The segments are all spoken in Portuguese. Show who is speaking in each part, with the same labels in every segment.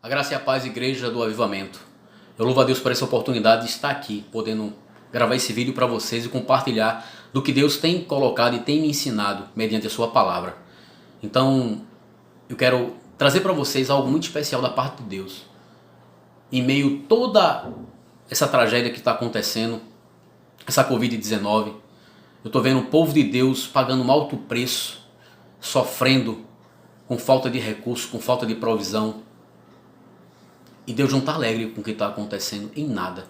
Speaker 1: A graça e a paz, igreja do Avivamento. Eu louvo a Deus por essa oportunidade de estar aqui, podendo gravar esse vídeo para vocês e compartilhar do que Deus tem colocado e tem me ensinado mediante a sua palavra. Então, eu quero trazer para vocês algo muito especial da parte de Deus. Em meio a toda essa tragédia que está acontecendo, essa Covid-19, eu estou vendo o povo de Deus pagando um alto preço, sofrendo com falta de recursos, com falta de provisão. E Deus não está alegre com o que está acontecendo em nada.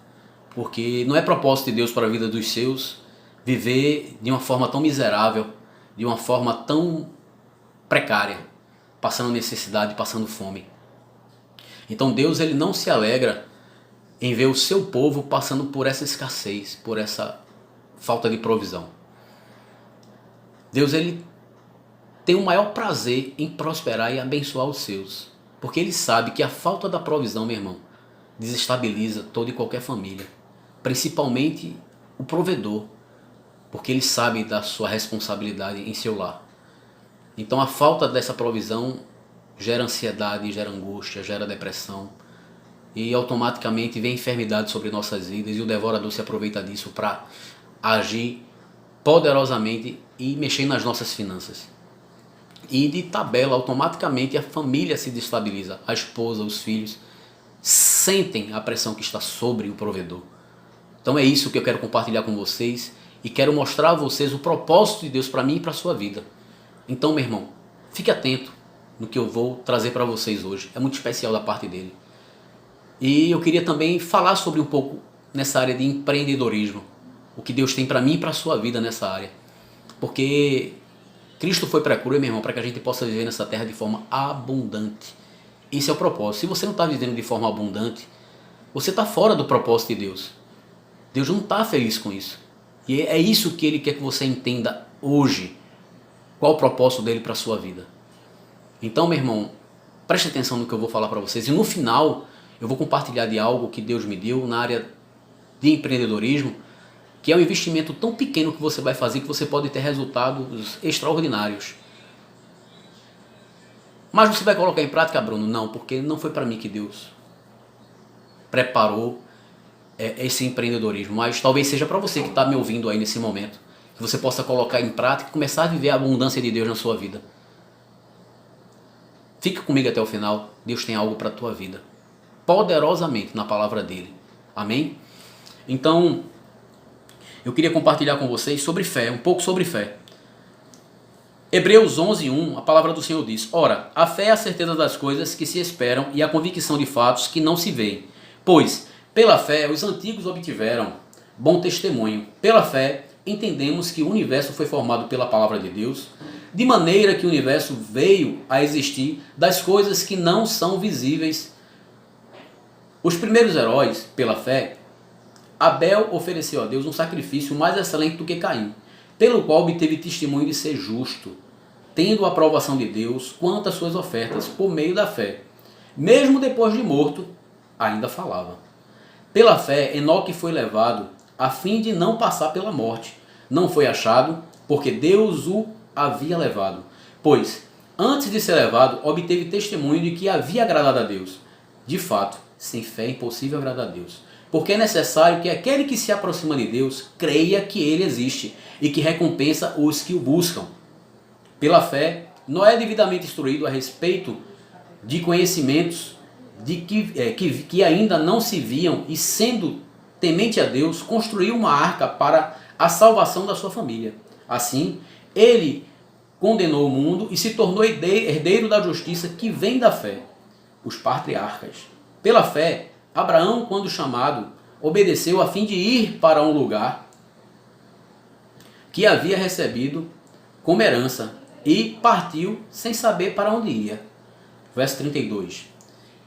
Speaker 1: Porque não é propósito de Deus para a vida dos seus viver de uma forma tão miserável, de uma forma tão precária, passando necessidade, passando fome. Então Deus ele não se alegra em ver o seu povo passando por essa escassez, por essa falta de provisão. Deus ele tem o maior prazer em prosperar e abençoar os seus. Porque ele sabe que a falta da provisão, meu irmão, desestabiliza toda e qualquer família. Principalmente o provedor. Porque ele sabe da sua responsabilidade em seu lar. Então a falta dessa provisão gera ansiedade, gera angústia, gera depressão. E automaticamente vem enfermidade sobre nossas vidas. E o devorador se aproveita disso para agir poderosamente e mexer nas nossas finanças. E de tabela, automaticamente a família se destabiliza. A esposa, os filhos sentem a pressão que está sobre o provedor. Então é isso que eu quero compartilhar com vocês. E quero mostrar a vocês o propósito de Deus para mim e para a sua vida. Então, meu irmão, fique atento no que eu vou trazer para vocês hoje. É muito especial da parte dele. E eu queria também falar sobre um pouco nessa área de empreendedorismo. O que Deus tem para mim e para a sua vida nessa área. Porque Cristo foi para a cruz, meu irmão, para que a gente possa viver nessa terra de forma abundante. Esse é o propósito. Se você não está vivendo de forma abundante, você está fora do propósito de Deus. Deus não está feliz com isso. E é isso que Ele quer que você entenda hoje. Qual o propósito dele para a sua vida. Então, meu irmão, preste atenção no que eu vou falar para vocês. E no final, eu vou compartilhar de algo que Deus me deu na área de empreendedorismo, que é um investimento tão pequeno que você vai fazer que você pode ter resultados extraordinários. Mas você vai colocar em prática, Bruno? Não, porque não foi para mim que Deus preparou esse empreendedorismo. Mas talvez seja para você que está me ouvindo aí nesse momento. Que você possa colocar em prática e começar a viver a abundância de Deus na sua vida. Fica comigo até o final. Deus tem algo para a tua vida. Poderosamente na palavra dele. Amém? Então, eu queria compartilhar com vocês sobre fé, um pouco sobre fé. Hebreus 11:1, a palavra do Senhor diz: Ora, a fé é a certeza das coisas que se esperam e a convicção de fatos que não se veem. Pois, pela fé, os antigos obtiveram bom testemunho. Pela fé, entendemos que o universo foi formado pela palavra de Deus, de maneira que o universo veio a existir das coisas que não são visíveis. Os primeiros heróis, pela fé, Abel ofereceu a Deus um sacrifício mais excelente do que Caim, pelo qual obteve testemunho de ser justo, tendo a aprovação de Deus quanto às suas ofertas por meio da fé. Mesmo depois de morto, ainda falava. Pela fé, Enoque foi levado a fim de não passar pela morte. Não foi achado, porque Deus o havia levado. Pois, antes de ser levado, obteve testemunho de que havia agradado a Deus. De fato, sem fé é impossível agradar a Deus. Porque é necessário que aquele que se aproxima de Deus creia que Ele existe e que recompensa os que o buscam. Pela fé, Noé é devidamente instruído a respeito de conhecimentos que ainda não se viam e, sendo temente a Deus, construiu uma arca para a salvação da sua família. Assim, ele condenou o mundo e se tornou herdeiro da justiça que vem da fé. Os patriarcas. Pela fé, Abraão, quando chamado, obedeceu a fim de ir para um lugar que havia recebido como herança e partiu sem saber para onde ia. Verso 32.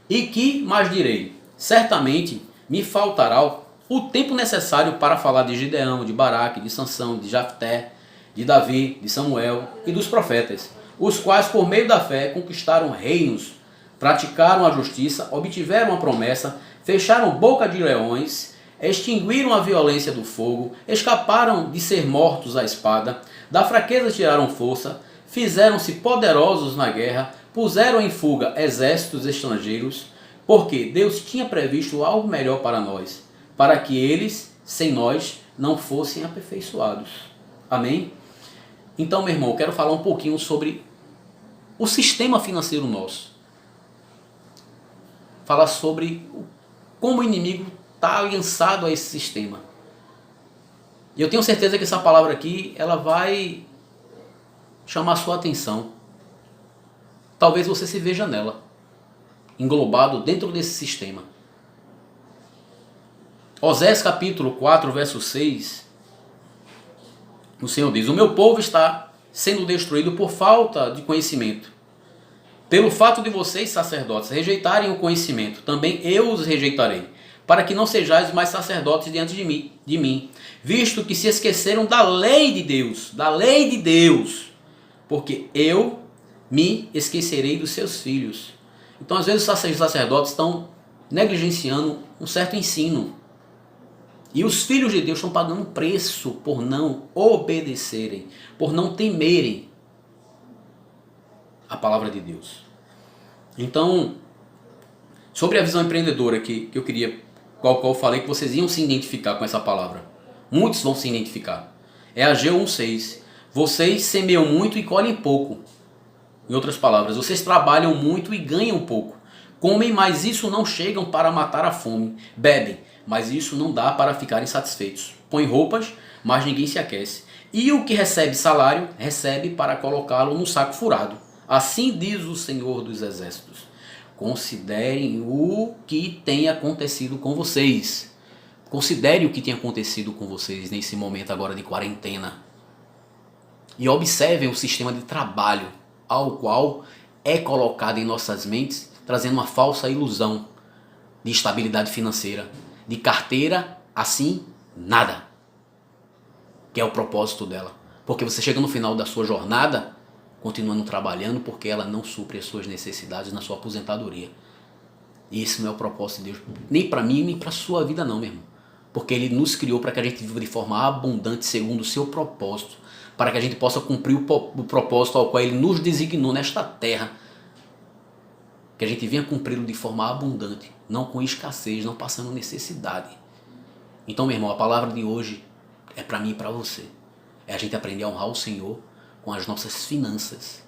Speaker 1: E que mais direi? Certamente me faltará o tempo necessário para falar de Gideão, de Baraque, de Sansão, de Jafté, de Davi, de Samuel e dos profetas, os quais por meio da fé conquistaram reinos, praticaram a justiça, obtiveram a promessa, fecharam boca de leões, extinguiram a violência do fogo, escaparam de ser mortos à espada, da fraqueza tiraram força, fizeram-se poderosos na guerra, puseram em fuga exércitos estrangeiros, Porque Deus tinha previsto algo melhor para nós, para que eles, sem nós, não fossem aperfeiçoados. Amém? Então, meu irmão, eu quero falar um pouquinho sobre o sistema financeiro nosso. Falar sobre como o inimigo está aliançado a esse sistema. E eu tenho certeza que essa palavra aqui, ela vai chamar a sua atenção. Talvez você se veja nela, englobado dentro desse sistema. Osés capítulo 4, verso 6, o Senhor diz: o meu povo está sendo destruído por falta de conhecimento. Pelo fato de vocês, sacerdotes, rejeitarem o conhecimento, também eu os rejeitarei, para que não sejais mais sacerdotes diante de mim, visto que se esqueceram da lei de Deus, porque eu me esquecerei dos seus filhos. Então, às vezes, os sacerdotes estão negligenciando um certo ensino. E os filhos de Deus estão pagando preço por não obedecerem, por não temerem a palavra de Deus. Então, sobre a visão empreendedora que eu queria, qual eu falei que vocês iam se identificar com essa palavra. Muitos vão se identificar. É Ageu 1,6. Vocês semeiam muito e colhem pouco. Em outras palavras, vocês trabalham muito e ganham pouco. Comem, mas isso não chegam para matar a fome. Bebem, mas isso não dá para ficarem satisfeitos. Põem roupas, mas ninguém se aquece. E o que recebe salário, recebe para colocá-lo no saco furado. Assim diz o Senhor dos Exércitos. Considerem o que tem acontecido com vocês. Considere o que tem acontecido com vocês nesse momento agora de quarentena. E observem o sistema de trabalho ao qual é colocado em nossas mentes, trazendo uma falsa ilusão de estabilidade financeira, de carteira, assim, nada. Que é o propósito dela. Porque você chega no final da sua jornada, continuando trabalhando, porque ela não supre as suas necessidades na sua aposentadoria. E esse não é o propósito de Deus, nem para mim, nem para a sua vida não, meu irmão. Porque Ele nos criou para que a gente viva de forma abundante, segundo o seu propósito, para que a gente possa cumprir o propósito ao qual Ele nos designou nesta terra. Que a gente venha cumpri-lo de forma abundante, não com escassez, não passando necessidade. Então, meu irmão, a palavra de hoje é para mim e para você. É a gente aprender a honrar o Senhor com as nossas finanças.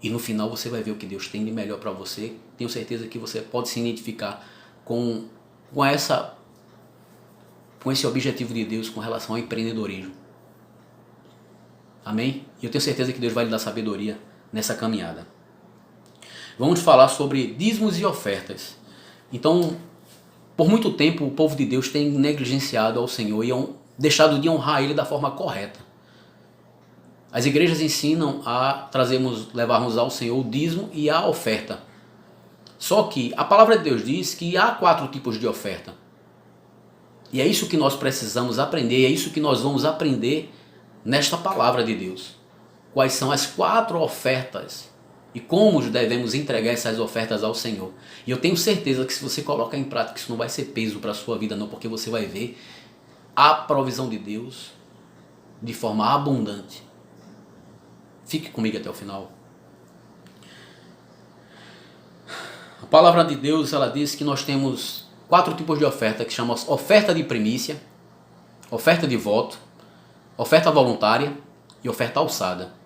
Speaker 1: E no final você vai ver o que Deus tem de melhor para você. Tenho certeza que você pode se identificar com esse objetivo de Deus com relação ao empreendedorismo. Amém? E eu tenho certeza que Deus vai lhe dar sabedoria nessa caminhada. Vamos falar sobre dízimos e ofertas. Então, por muito tempo o povo de Deus tem negligenciado ao Senhor e deixado de honrar Ele da forma correta. As igrejas ensinam a levarmos ao Senhor o dízimo e a oferta. Só que a palavra de Deus diz que há 4 tipos de oferta. E é isso que nós precisamos aprender, é isso que nós vamos aprender nesta palavra de Deus. Quais são as 4 ofertas e como devemos entregar essas ofertas ao Senhor. E eu tenho certeza que se você colocar em prática, isso não vai ser peso para a sua vida não, porque você vai ver a provisão de Deus de forma abundante. Fique comigo até o final. A palavra de Deus, ela diz que nós temos 4 tipos de oferta, que chamam oferta de primícia, oferta de voto, oferta voluntária e oferta alçada.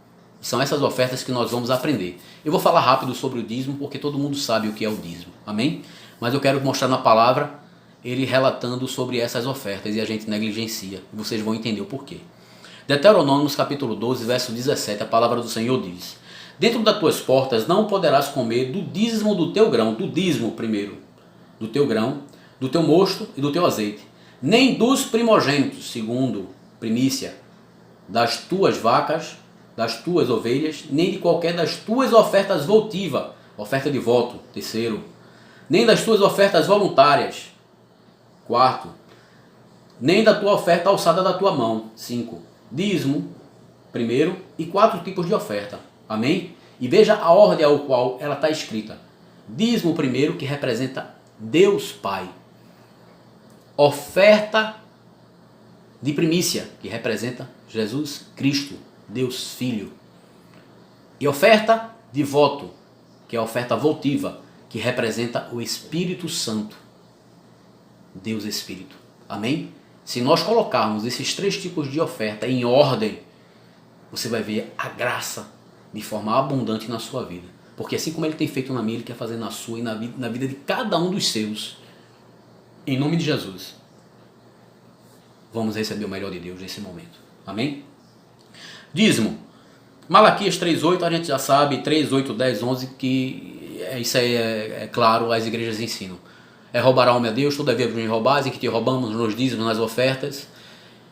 Speaker 1: São essas ofertas que nós vamos aprender. Eu vou falar rápido sobre o dízimo, porque todo mundo sabe o que é o dízimo. Amém? Mas eu quero mostrar na palavra ele relatando sobre essas ofertas e a gente negligencia. E vocês vão entender o porquê. Deuteronômios capítulo 12, verso 17, a palavra do Senhor diz: dentro das tuas portas não poderás comer do dízimo do teu grão, do dízimo primeiro, do teu grão, do teu mosto e do teu azeite, nem dos primogênitos, segundo primícia, das tuas vacas, das tuas ovelhas, nem de qualquer das tuas ofertas votivas, oferta de voto, terceiro, nem das tuas ofertas voluntárias, quarto, nem da tua oferta alçada da tua mão, 5. Dízimo, primeiro, e 4 tipos de oferta. Amém? E veja a ordem ao qual ela está escrita. Dízimo primeiro, que representa Deus Pai. Oferta de primícia, que representa Jesus Cristo, Deus Filho. E oferta de voto, que é a oferta votiva, que representa o Espírito Santo. Deus Espírito. Amém? Se nós colocarmos esses 3 tipos de oferta em ordem, você vai ver a graça de forma abundante na sua vida. Porque assim como Ele tem feito na minha, Ele quer fazer na sua e na vida de cada um dos seus. Em nome de Jesus. Vamos receber o melhor de Deus nesse momento. Amém? Dízimo. Malaquias 3:8, a gente já sabe, 3:8, 10, 11, que isso aí é claro, as igrejas ensinam. Roubará, meu Deus, todavia me roubais, em que te roubamos nos dízimos, nas ofertas.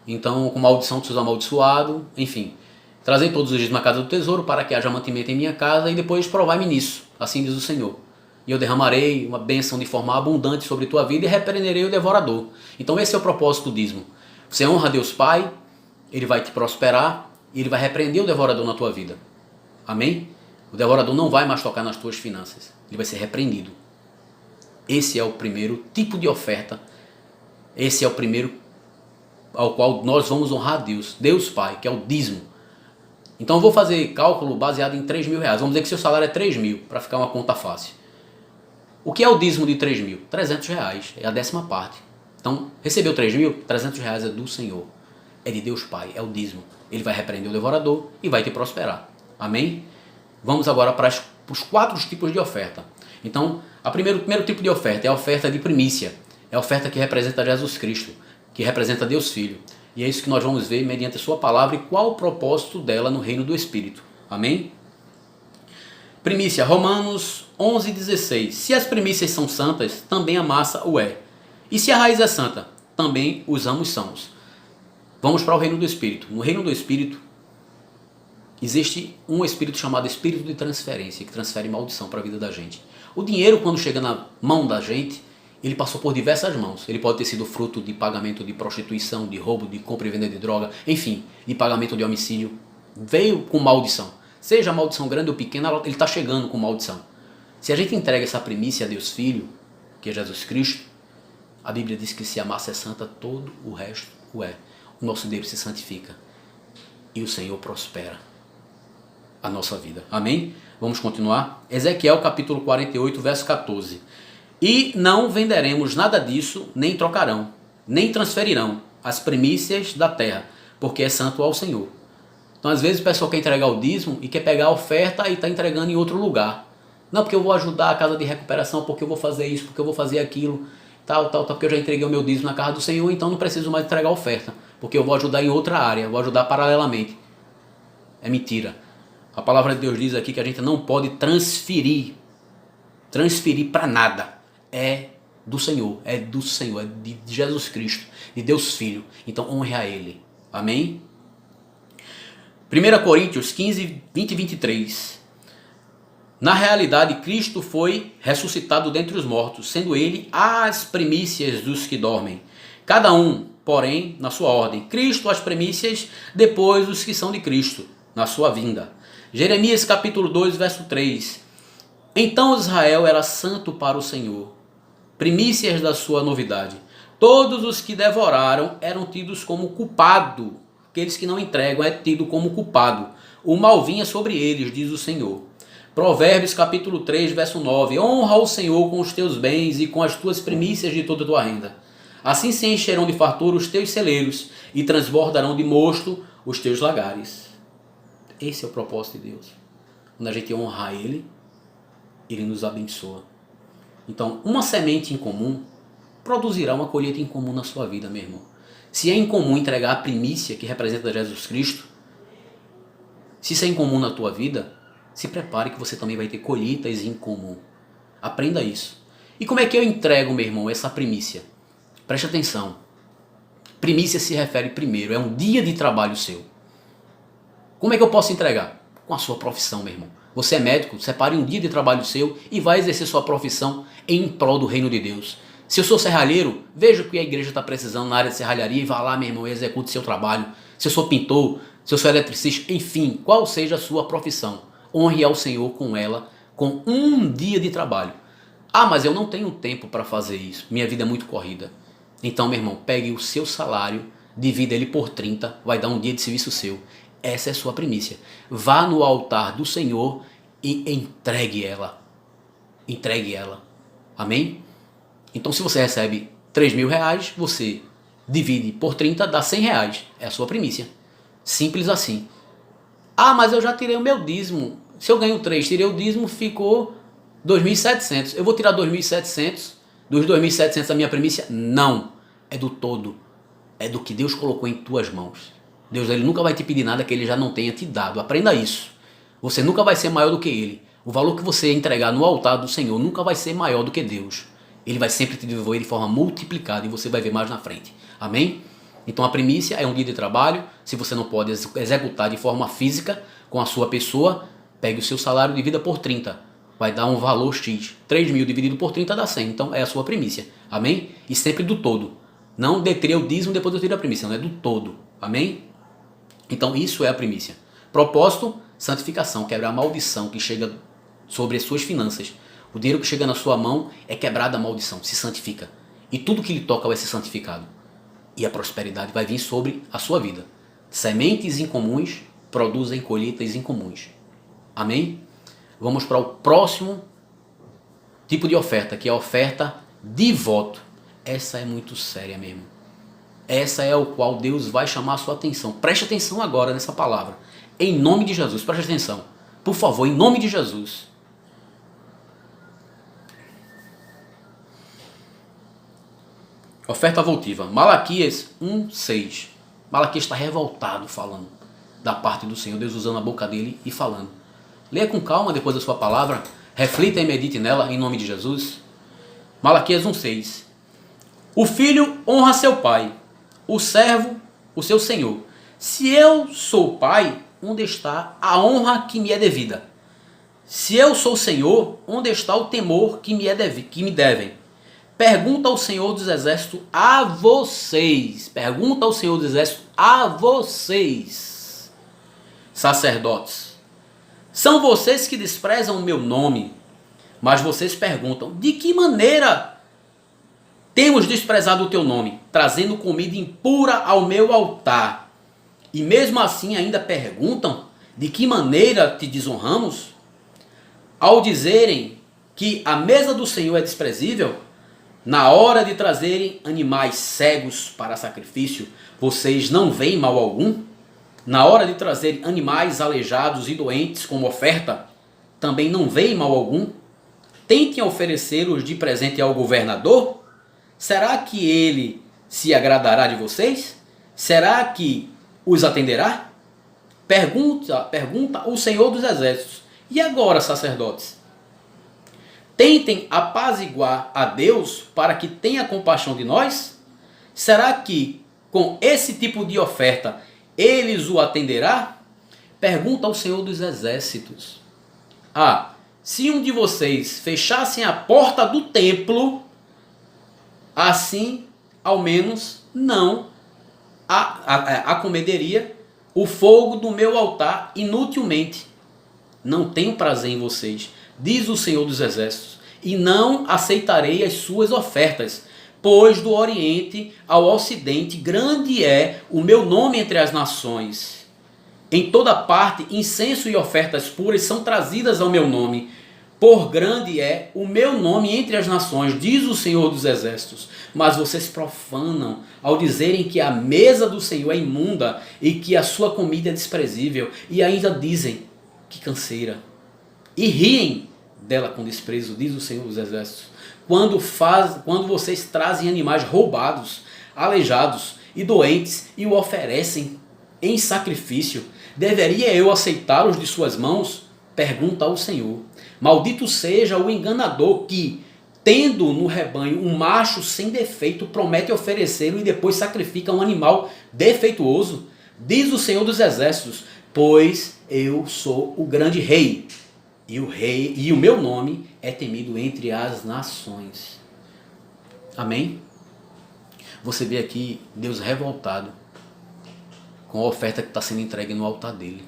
Speaker 1: Então, com maldição, tu seus amaldiçoado. Enfim, trazei todos os dízimos à casa do tesouro, para que haja mantimento em minha casa, e depois provai-me nisso, assim diz o Senhor. E eu derramarei uma bênção de forma abundante sobre tua vida, e repreenderei o devorador. Então esse é o propósito do dízimo. Você honra a Deus Pai, Ele vai te prosperar, e Ele vai repreender o devorador na tua vida. Amém? O devorador não vai mais tocar nas tuas finanças, ele vai ser repreendido. Esse é o primeiro tipo de oferta, esse é o primeiro ao qual nós vamos honrar a Deus, Deus Pai, que é o dízimo. Então eu vou fazer cálculo baseado em 3 mil reais. Vamos dizer que seu salário é 3 mil, para ficar uma conta fácil. O que é o dízimo de 3 mil? 300 reais, é a 10ª parte. Então, recebeu 3 mil, 300 reais é do Senhor. É de Deus Pai, é o dízimo. Ele vai repreender o devorador e vai te prosperar. Amém? Vamos agora para os 4 tipos de oferta. Então, o primeiro tipo de oferta é a oferta de primícia. É a oferta que representa Jesus Cristo, que representa Deus Filho. E é isso que nós vamos ver mediante a sua palavra e qual o propósito dela no reino do Espírito. Amém? Primícia, Romanos 11:16. Se as primícias são santas, também a massa o é. E se a raiz é santa, também os ramos são. Vamos para o reino do Espírito. No reino do Espírito, existe um espírito chamado espírito de transferência, que transfere maldição para a vida da gente. O dinheiro, quando chega na mão da gente, ele passou por diversas mãos. Ele pode ter sido fruto de pagamento de prostituição, de roubo, de compra e venda de droga, enfim, de pagamento de homicídio. Veio com maldição. Seja a maldição grande ou pequena, ele está chegando com maldição. Se a gente entrega essa primícia a Deus Filho, que é Jesus Cristo, a Bíblia diz que se a massa é santa, todo o resto o é. O nosso Deus se santifica e o Senhor prospera a nossa vida. Amém? Vamos continuar? Ezequiel capítulo 48, verso 14. E não venderemos nada disso, nem trocarão, nem transferirão as primícias da terra, porque é santo ao Senhor. Então, às vezes, o pessoal quer entregar o dízimo e quer pegar a oferta e está entregando em outro lugar. Não, porque eu vou ajudar a casa de recuperação, porque eu vou fazer isso, porque eu vou fazer aquilo, tal, porque eu já entreguei o meu dízimo na casa do Senhor, então não preciso mais entregar a oferta, porque eu vou ajudar em outra área, vou ajudar paralelamente. É mentira. A palavra de Deus diz aqui que a gente não pode transferir para nada. É do Senhor, é de Jesus Cristo, de Deus Filho. Então honre a Ele. Amém? 1 Coríntios 15, 20 e 23. Na realidade, Cristo foi ressuscitado dentre os mortos, sendo Ele as primícias dos que dormem. Cada um, porém, na sua ordem. Cristo as primícias, depois os que são de Cristo, na sua vinda. Jeremias capítulo 2, verso 3. Então Israel era santo para o Senhor, primícias da sua novidade. Todos os que devoraram eram tidos como culpado. Aqueles que não entregam é tido como culpado. O mal vinha sobre eles, diz o Senhor. Provérbios capítulo 3, verso 9. Honra o Senhor com os teus bens e com as tuas primícias de toda a tua renda. Assim se encherão de fartura os teus celeiros e transbordarão de mosto os teus lagares. Esse é o propósito de Deus. Quando a gente honra Ele, Ele nos abençoa. Então, uma semente em comum produzirá uma colheita em comum na sua vida, meu irmão. Se é incomum entregar a primícia que representa Jesus Cristo, se isso é incomum na tua vida, se prepare que você também vai ter colheitas em comum. Aprenda isso. E como é que eu entrego, meu irmão, essa primícia? Preste atenção. Primícia se refere primeiro, é um dia de trabalho seu. Como é que eu posso entregar? Com a sua profissão, meu irmão. Você é médico, separe um dia de trabalho seu e vai exercer sua profissão em prol do reino de Deus. Se eu sou serralheiro, veja o que a igreja está precisando na área de serralharia e vá lá, meu irmão, e execute seu trabalho. Se eu sou pintor, se eu sou eletricista, enfim, qual seja a sua profissão, honre ao Senhor com ela, com um dia de trabalho. Ah, mas eu não tenho tempo para fazer isso, minha vida é muito corrida. Então, meu irmão, pegue o seu salário, divida ele por 30, vai dar um dia de serviço seu. Essa é a sua primícia. Vá no altar do Senhor e entregue ela. entregue ela. Amém? Então se você recebe 3 mil reais, você divide por 30, dá 100 reais. É a sua primícia. Simples assim. Ah, mas eu já tirei o meu dízimo. Se eu ganho 3, tirei o dízimo, ficou 2.700. Eu vou tirar 2.700 dos 2.700 da minha primícia? Não. É do todo. É do que Deus colocou em tuas mãos. Deus, ele nunca vai te pedir nada que ele já não tenha te dado. Aprenda isso. Você nunca vai ser maior do que ele. O valor que você entregar no altar do Senhor nunca vai ser maior do que Deus. Ele vai sempre te devolver de forma multiplicada e você vai ver mais na frente. Amém? Então a primícia é um dia de trabalho. Se você não pode executar de forma física com a sua pessoa, pegue o seu salário e divida por 30. Vai dar um valor X. 3 mil dividido por 30 dá 100. Então é a sua primícia. Amém? E sempre do todo. Não deter o dízimo depois eu tiro a primícia. Não é do todo. Amém? Então isso é a primícia. Propósito, santificação. Quebrar a maldição que chega sobre as suas finanças. O dinheiro que chega na sua mão é quebrada a maldição. Se santifica. E tudo que lhe toca vai ser santificado. E a prosperidade vai vir sobre a sua vida. Sementes incomuns produzem colheitas incomuns. Amém? Vamos para o próximo tipo de oferta, que é a oferta de voto. Essa é muito séria mesmo. Essa é o qual Deus vai chamar a sua atenção. Preste atenção agora nessa palavra. Em nome de Jesus, preste atenção. Por favor, em nome de Jesus. Oferta votiva. Malaquias 1:6. Malaquias está revoltado falando da parte do Senhor, Deus usando a boca dele e falando. Leia com calma depois da sua palavra, reflita e medite nela em nome de Jesus. Malaquias 1:6. O filho honra seu pai, o servo o seu senhor. Se eu sou pai, onde está a honra que me é devida? Se eu sou senhor, onde está o temor que me devem? Pergunta ao Senhor dos Exércitos a vocês. Pergunta ao Senhor dos Exércitos a vocês, sacerdotes. São vocês que desprezam o meu nome, mas vocês perguntam, de que maneira temos desprezado o teu nome, trazendo comida impura ao meu altar? E mesmo assim ainda perguntam, de que maneira te desonramos? Ao dizerem que a mesa do Senhor é desprezível, na hora de trazerem animais cegos para sacrifício, vocês não veem mal algum? Na hora de trazerem animais aleijados e doentes como oferta, também não veem mal algum? Tentem oferecê-los de presente ao governador? Será que ele se agradará de vocês? Será que os atenderá? Pergunta o Senhor dos Exércitos. E agora, sacerdotes? Tentem apaziguar a Deus para que tenha compaixão de nós? Será que com esse tipo de oferta eles o atenderá? Pergunta ao Senhor dos Exércitos. Ah, se um de vocês fechassem a porta do templo, assim ao menos não acomederia o fogo do meu altar inutilmente. Não tenho prazer em vocês, diz o Senhor dos Exércitos, e não aceitarei as suas ofertas, pois do Oriente ao Ocidente grande é o meu nome entre as nações. Em toda parte incenso e ofertas puras são trazidas ao meu nome, por grande é o meu nome entre as nações, diz o Senhor dos Exércitos. Mas vocês profanam ao dizerem que a mesa do Senhor é imunda e que a sua comida é desprezível, e ainda dizem, que canseira, e riem dela com desprezo, diz o Senhor dos Exércitos. Quando vocês trazem animais roubados, aleijados e doentes e o oferecem em sacrifício, deveria eu aceitá-los de suas mãos? Pergunta ao Senhor. Maldito seja o enganador que, tendo no rebanho um macho sem defeito, promete oferecê-lo e depois sacrifica um animal defeituoso, diz o Senhor dos Exércitos. Pois eu sou o grande rei, e o meu nome é temido entre as nações. Amém? Você vê aqui Deus revoltado com a oferta que está sendo entregue no altar dele.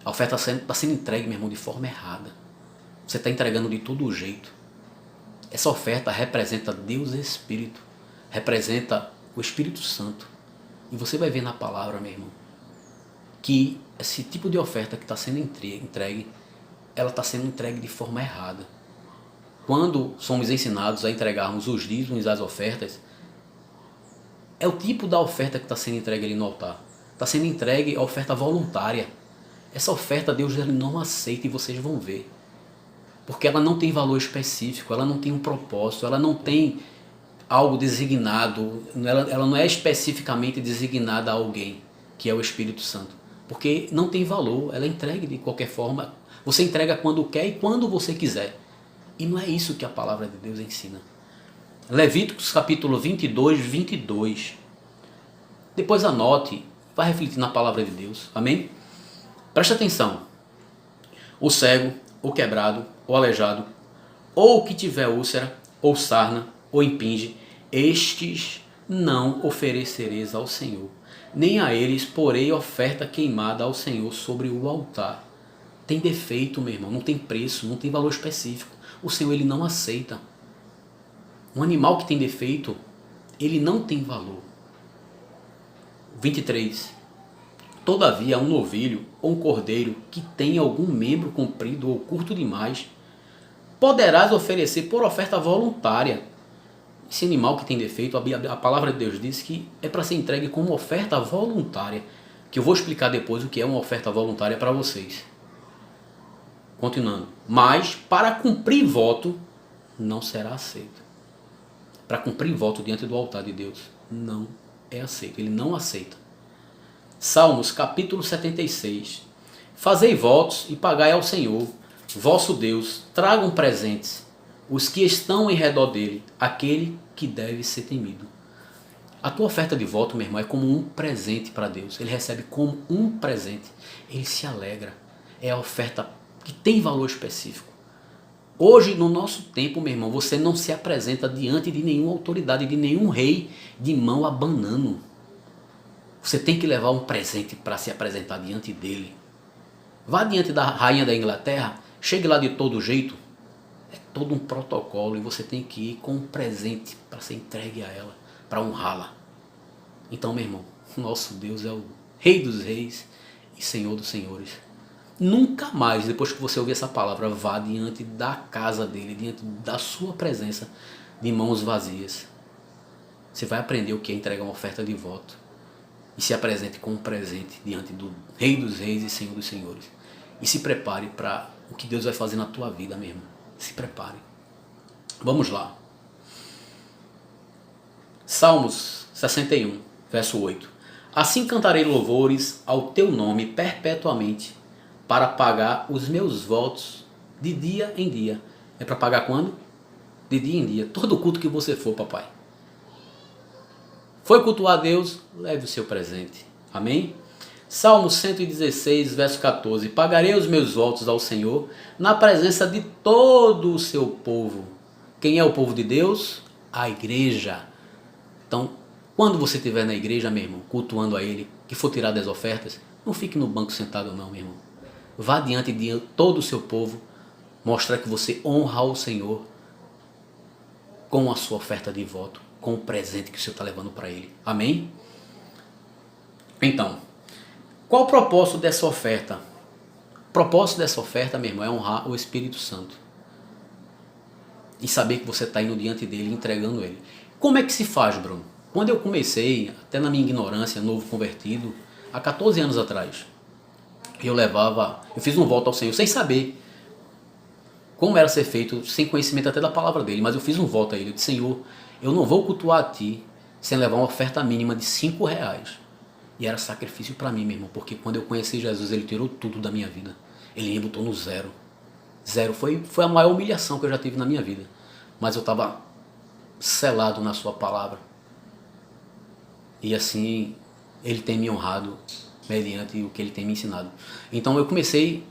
Speaker 1: A oferta está sendo entregue, meu irmão, de forma errada. Você está entregando de todo jeito. Essa oferta representa Deus Espírito, representa o Espírito Santo. E você vai ver na palavra, meu irmão, que esse tipo de oferta que está sendo entregue, ela está sendo entregue de forma errada. quando somos ensinados a entregarmos os dízimos e as ofertas, é o tipo da oferta que está sendo entregue ali no altar. Está sendo entregue a oferta voluntária. Essa oferta Deus ele não aceita e vocês vão ver. Porque ela não tem valor específico, ela não tem um propósito, ela não tem algo designado, ela não é especificamente designada a alguém, que é o Espírito Santo. Porque não tem valor, ela é entregue de qualquer forma. Você entrega quando quer e quando você quiser. E não é isso que a palavra de Deus ensina. Levíticos capítulo 22, 22. Depois anote, vai refletir na palavra de Deus. Amém? Preste atenção. O cego, o quebrado, o aleijado, ou o que tiver úlcera, ou sarna, ou impinge, estes não oferecereis ao Senhor. Nem a eles porei oferta queimada ao Senhor sobre o altar. Tem defeito, meu irmão, não tem preço, não tem valor específico. O Senhor ele não aceita. Um animal que tem defeito, ele não tem valor. 23. Todavia, um novilho ou um cordeiro que tenha algum membro comprido ou curto demais, poderás oferecer por oferta voluntária. Esse animal que tem defeito, a palavra de Deus diz que é para ser entregue como oferta voluntária, que eu vou explicar depois o que é uma oferta voluntária para vocês. Continuando. Mas, para cumprir voto, não será aceito. Para cumprir voto diante do altar de Deus, não é aceito. Ele não aceita. Salmos capítulo 76. Fazei votos e pagai ao Senhor, vosso Deus, tragam presentes, os que estão em redor dele, aquele que deve ser temido. A tua oferta de voto, meu irmão, é como um presente para Deus. Ele recebe como um presente. Ele se alegra. É a oferta que tem valor específico. Hoje, no nosso tempo, meu irmão, você não se apresenta diante de nenhuma autoridade, de nenhum rei de mão abanando. Você tem que levar um presente para se apresentar diante dele. Vá diante da rainha da Inglaterra, chegue lá de todo jeito. É todo um protocolo e você tem que ir com um presente para ser entregue a ela, para honrá-la. Então, meu irmão, nosso Deus é o Rei dos Reis e Senhor dos Senhores. Nunca mais, depois que você ouvir essa palavra, vá diante da casa dele, diante da sua presença, de mãos vazias. Você vai aprender o que é entregar uma oferta de voto. E se apresente com um presente diante do Rei dos Reis e Senhor dos Senhores. E se prepare para o que Deus vai fazer na tua vida mesmo. Se prepare. Vamos lá. Salmos 61, verso 8. Assim cantarei louvores ao teu nome perpetuamente, para pagar os meus votos de dia em dia. É para pagar quando? De dia em dia. Todo culto que você for, papai. Foi cultuar a Deus, leve o seu presente. Amém? Salmo 116, verso 14. Pagarei os meus votos ao Senhor na presença de todo o seu povo. Quem é o povo de Deus? A igreja. Então, quando você estiver na igreja, meu irmão, cultuando a Ele, que for tirar das ofertas, não fique no banco sentado não, meu irmão. Vá diante de todo o seu povo, mostrar que você honra ao Senhor com a sua oferta de voto, com o presente que o Senhor está levando para Ele. Amém? Então, qual o propósito dessa oferta? O propósito dessa oferta, meu irmão, é honrar o Espírito Santo. E saber que você está indo diante dele, entregando ele. Como é que se faz, Bruno? Quando eu comecei, até na minha ignorância, novo convertido, há 14 anos atrás, eu fiz um voto ao Senhor sem saber como era ser feito, sem conhecimento até da palavra dele, mas eu fiz um voto a ele. Eu disse: Senhor, eu não vou cultuar a ti sem levar uma oferta mínima de R$5. E era sacrifício para mim, meu irmão, porque quando eu conheci Jesus, ele tirou tudo da minha vida. Ele me botou no zero. Zero. Foi a maior humilhação que eu já tive na minha vida. Mas eu estava selado na sua palavra. E assim, ele tem me honrado mediante o que ele tem me ensinado. Então eu comecei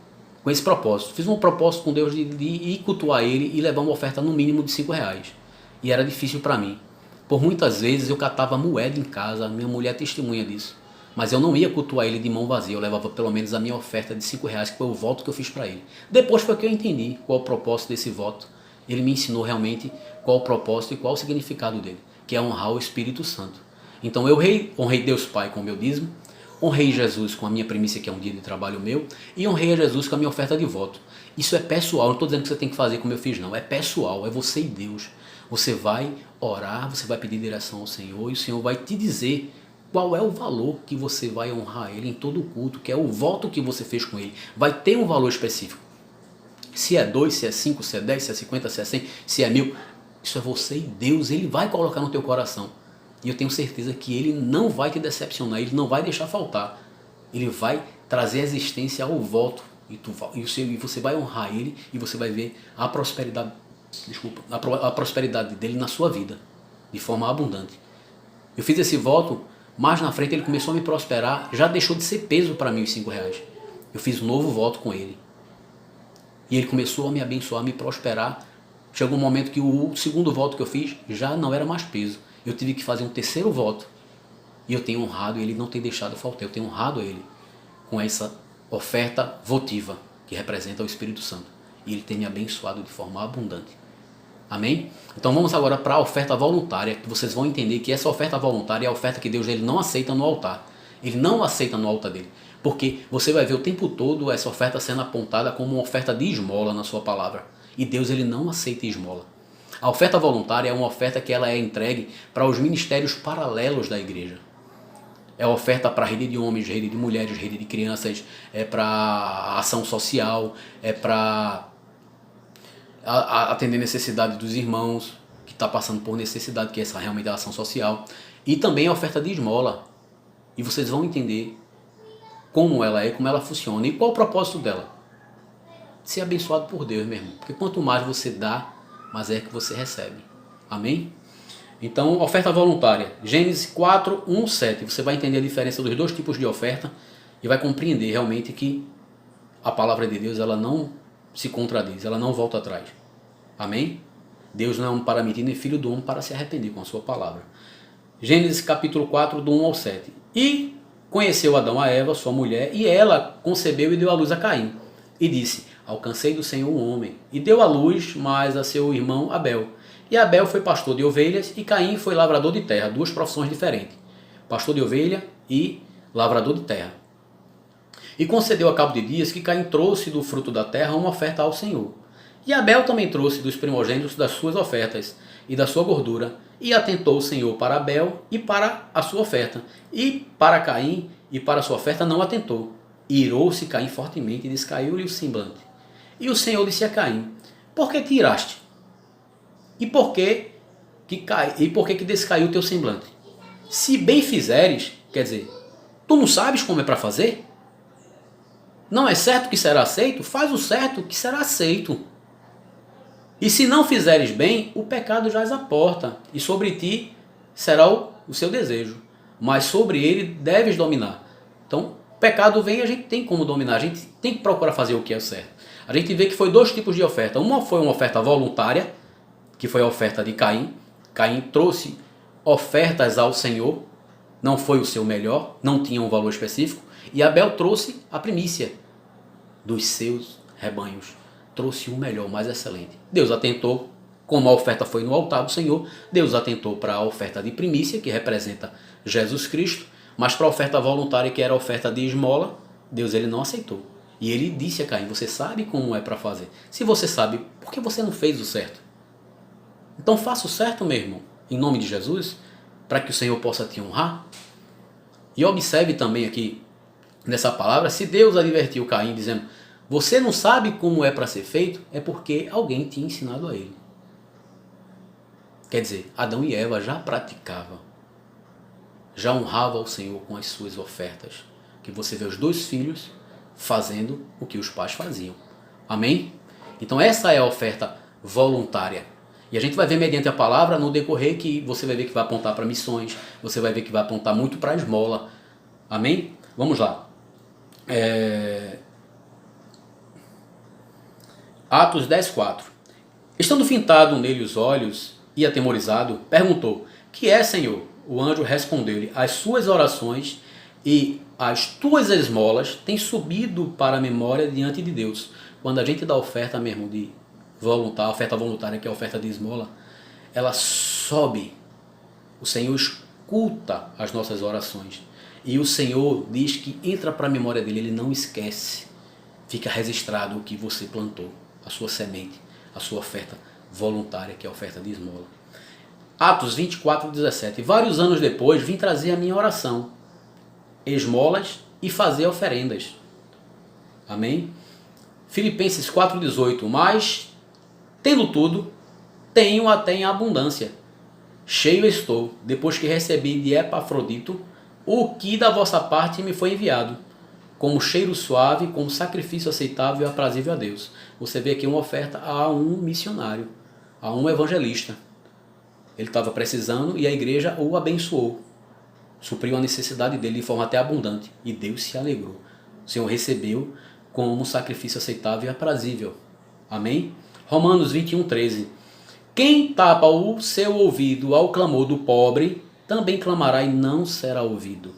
Speaker 1: com esse propósito. Fiz um propósito com Deus de ir cultuar ele e levar uma oferta no mínimo de R$5. E era difícil para mim. Por muitas vezes eu catava moeda em casa, minha mulher testemunha disso. Mas eu não ia cultuar ele de mão vazia, eu levava pelo menos a minha oferta de R$5, que foi o voto que eu fiz para ele. Depois foi que eu entendi qual o propósito desse voto. Ele me ensinou realmente qual o propósito e qual o significado dele, que é honrar o Espírito Santo. Então eu honrei Deus Pai com o meu dízimo, honrei Jesus com a minha primícia, que é um dia de trabalho meu, e honrei a Jesus com a minha oferta de voto. Isso é pessoal, não estou dizendo que você tem que fazer como eu fiz, não. É pessoal, é você e Deus. Você vai orar, você vai pedir direção ao Senhor, e o Senhor vai te dizer qual é o valor que você vai honrar Ele em todo o culto, que é o voto que você fez com Ele. Vai ter um valor específico. Se é 2, se é 5, se é 10, se é 50, se é 100, se é 1000, isso é você e Deus, Ele vai colocar no teu coração. E eu tenho certeza que Ele não vai te decepcionar, Ele não vai deixar faltar. Ele vai trazer existência ao voto, e você vai honrar Ele, e você vai ver a prosperidade, a prosperidade dele na sua vida, de forma abundante. Eu fiz esse voto, mais na frente ele começou a me prosperar, já deixou de ser peso para mim os R$ 5. Eu fiz um novo voto com ele. E ele começou a me abençoar, a me prosperar. Chegou um momento que o segundo voto que eu fiz já não era mais peso. Eu tive que fazer um terceiro voto. E eu tenho honrado ele, não tem deixado faltar. Eu tenho honrado ele com essa oferta votiva, que representa o Espírito Santo. E ele tem me abençoado de forma abundante. Amém? Então vamos agora para a oferta voluntária, que vocês vão entender que essa oferta voluntária é a oferta que Deus ele não aceita no altar. Ele não aceita no altar dele. Porque você vai ver o tempo todo essa oferta sendo apontada como uma oferta de esmola na sua palavra. E Deus ele não aceita esmola. A oferta voluntária é uma oferta que ela é entregue para os ministérios paralelos da igreja. É oferta para a rede de homens, rede de mulheres, rede de crianças, é para ação social, é para atender necessidade dos irmãos, que está passando por necessidade, que é essa realmente a ação social. E também a oferta de esmola. E vocês vão entender como ela é, como ela funciona e qual o propósito dela. Ser abençoado por Deus, meu irmão. Porque quanto mais você dá, mais é que você recebe. Amém? Então, oferta voluntária. Gênesis 4, 1, 7. Você vai entender a diferença dos dois tipos de oferta e vai compreender realmente que a palavra de Deus ela não se contradiz, ela não volta atrás. Amém? Deus não é um para mentir, nem filho do homem para se arrepender com a sua palavra. Gênesis capítulo 4, do 1 ao 7. E conheceu Adão a Eva, sua mulher, e ela concebeu e deu à luz a Caim. E disse, alcancei do Senhor um homem. E deu à luz mais a seu irmão Abel. E Abel foi pastor de ovelhas e Caim foi lavrador de terra. Duas profissões diferentes. Pastor de ovelha e lavrador de terra. E concedeu a cabo de dias que Caim trouxe do fruto da terra uma oferta ao Senhor. E Abel também trouxe dos primogênitos das suas ofertas e da sua gordura. E atentou o Senhor para Abel e para a sua oferta. E para Caim e para a sua oferta não atentou. E irou-se Caim fortemente e descaiu-lhe o semblante. E o Senhor disse a Caim, por que te iraste? E por que descaiu o teu semblante? Se bem fizeres, quer dizer, tu não sabes como é para fazer? Não é certo que será aceito? Faz o certo que será aceito. E se não fizeres bem, o pecado jaz à porta, e sobre ti será o seu desejo. Mas sobre ele deves dominar. Então, o pecado vem e a gente tem como dominar. A gente tem que procurar fazer o que é certo. A gente vê que foi dois tipos de oferta. Uma foi uma oferta voluntária, que foi a oferta de Caim. Caim trouxe ofertas ao Senhor, não foi o seu melhor, não tinha um valor específico. E Abel trouxe a primícia dos seus rebanhos. Trouxe o melhor, o mais excelente. Deus atentou, como a oferta foi no altar do Senhor, Deus atentou para a oferta de primícia, que representa Jesus Cristo, mas para a oferta voluntária, que era a oferta de esmola, Deus ele não aceitou. E ele disse a Caim, você sabe como é para fazer. Se você sabe, por que você não fez o certo? Então faça o certo, meu irmão, em nome de Jesus, para que o Senhor possa te honrar. E observe também aqui, nessa palavra, se Deus advertiu Caim dizendo, você não sabe como é para ser feito, é porque alguém tinha ensinado a ele. Quer dizer, Adão e Eva já praticavam, já honravam ao Senhor com as suas ofertas. Que você vê os dois filhos fazendo o que os pais faziam. Amém? Então essa é a oferta voluntária. E a gente vai ver mediante a palavra no decorrer que você vai ver que vai apontar para missões, você vai ver que vai apontar muito para a esmola. Amém? Vamos lá. Atos 10:4. Estando fintado nele os olhos e atemorizado, perguntou, que é, Senhor? O anjo respondeu-lhe, as suas orações e as tuas esmolas têm subido para a memória diante de Deus. Quando a gente dá oferta mesmo de voluntária, oferta voluntária, que é a oferta de esmola, ela sobe. O Senhor escuta as nossas orações. E o Senhor diz que entra para a memória dele, ele não esquece. Fica registrado o que você plantou, a sua semente, a sua oferta voluntária, que é a oferta de esmola. Atos 24:17. Vários anos depois, vim trazer a minha oração, esmolas e fazer oferendas. Amém? Filipenses 4:18. Mas, tendo tudo, tenho até em abundância. Cheio estou, depois que recebi de Epafrodito o que da vossa parte me foi enviado, como cheiro suave, como sacrifício aceitável e aprazível a Deus. Você vê aqui uma oferta a um missionário, a um evangelista. Ele estava precisando e a igreja o abençoou. Supriu a necessidade dele de forma até abundante. E Deus se alegrou. O Senhor recebeu como sacrifício aceitável e aprazível. Amém? Romanos 21:13. Quem tapa o seu ouvido ao clamor do pobre, também clamará e não será ouvido.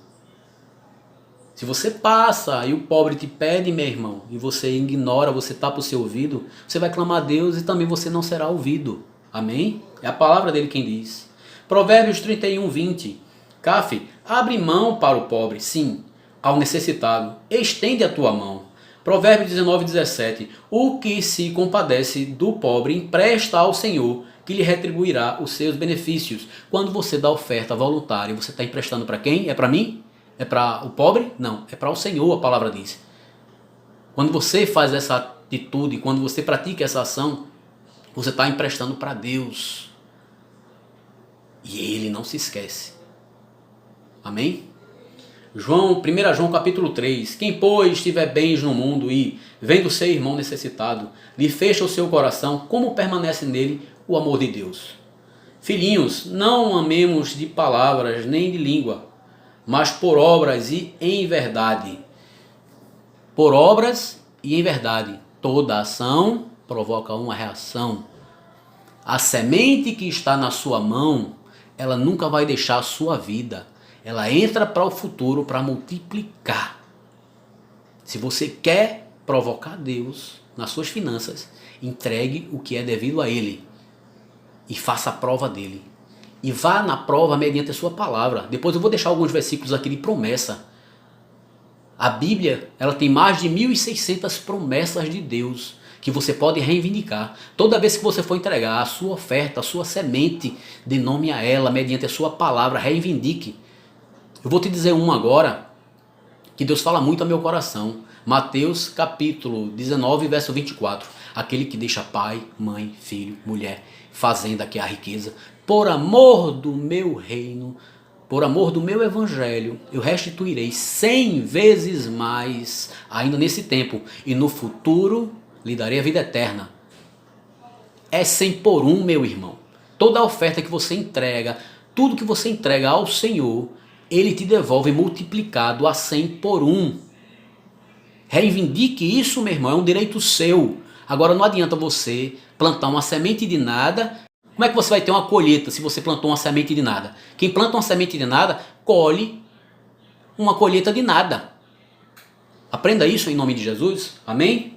Speaker 1: Se você passa e o pobre te pede, meu irmão, e você ignora, você tapa o seu ouvido, você vai clamar a Deus e também você não será ouvido. Amém? É a palavra dele quem diz. Provérbios 31:20. Caf, abre mão para o pobre, sim, ao necessitado, estende a tua mão. Provérbios 19:17. O que se compadece do pobre empresta ao Senhor, que lhe retribuirá os seus benefícios. Quando você dá oferta voluntária, você está emprestando para quem? É para mim? É para o pobre? Não, é para o Senhor, a palavra diz. Quando você faz essa atitude, quando você pratica essa ação, você está emprestando para Deus. E Ele não se esquece. Amém? 1 João capítulo 3. Quem, pois, tiver bens no mundo e, vendo seu irmão necessitado, lhe fecha o seu coração, como permanece nele o amor de Deus? Filhinhos, não amemos de palavras nem de língua, mas por obras e em verdade. Por obras e em verdade. Toda ação provoca uma reação. A semente que está na sua mão, ela nunca vai deixar a sua vida. Ela entra para o futuro para multiplicar. Se você quer provocar Deus nas suas finanças, entregue o que é devido a Ele e faça a prova dele. E vá na prova mediante a sua palavra. Depois eu vou deixar alguns versículos aqui de promessa. A Bíblia, ela tem mais de 1.600 promessas de Deus que você pode reivindicar. Toda vez que você for entregar a sua oferta, a sua semente, dê nome a ela mediante a sua palavra, reivindique. Eu vou te dizer uma agora, que Deus fala muito ao meu coração. Mateus capítulo 19, verso 24. Aquele que deixa pai, mãe, filho, mulher, fazenda, que é a riqueza, por amor do meu reino, por amor do meu evangelho, eu restituirei 100 vezes mais, ainda nesse tempo, e no futuro lhe darei a vida eterna. É 100 por 1, meu irmão. Toda a oferta que você entrega, tudo que você entrega ao Senhor, Ele te devolve multiplicado a 100 por 1. Reivindique isso, meu irmão, é um direito seu. Agora não adianta você plantar uma semente de nada. Como é que você vai ter uma colheita se você plantou uma semente de nada? Quem planta uma semente de nada, colhe uma colheita de nada. Aprenda isso em nome de Jesus. Amém?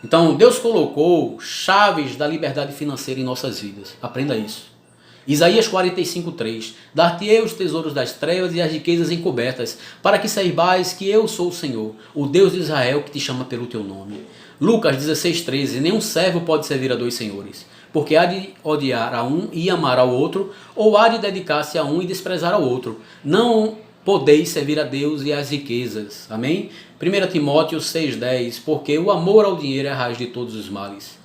Speaker 1: Então, Deus colocou chaves da liberdade financeira em nossas vidas. Aprenda isso. Isaías 45:3. Dar-te-ei os tesouros das trevas e as riquezas encobertas, para que saibais que eu sou o Senhor, o Deus de Israel, que te chama pelo teu nome. Lucas 16:13. Nenhum servo pode servir a dois senhores, porque há de odiar a um e amar ao outro, ou há de dedicar-se a um e desprezar ao outro. Não podeis servir a Deus e às riquezas. Amém? 1 Timóteo 6:10. Porque o amor ao dinheiro é a raiz de todos os males.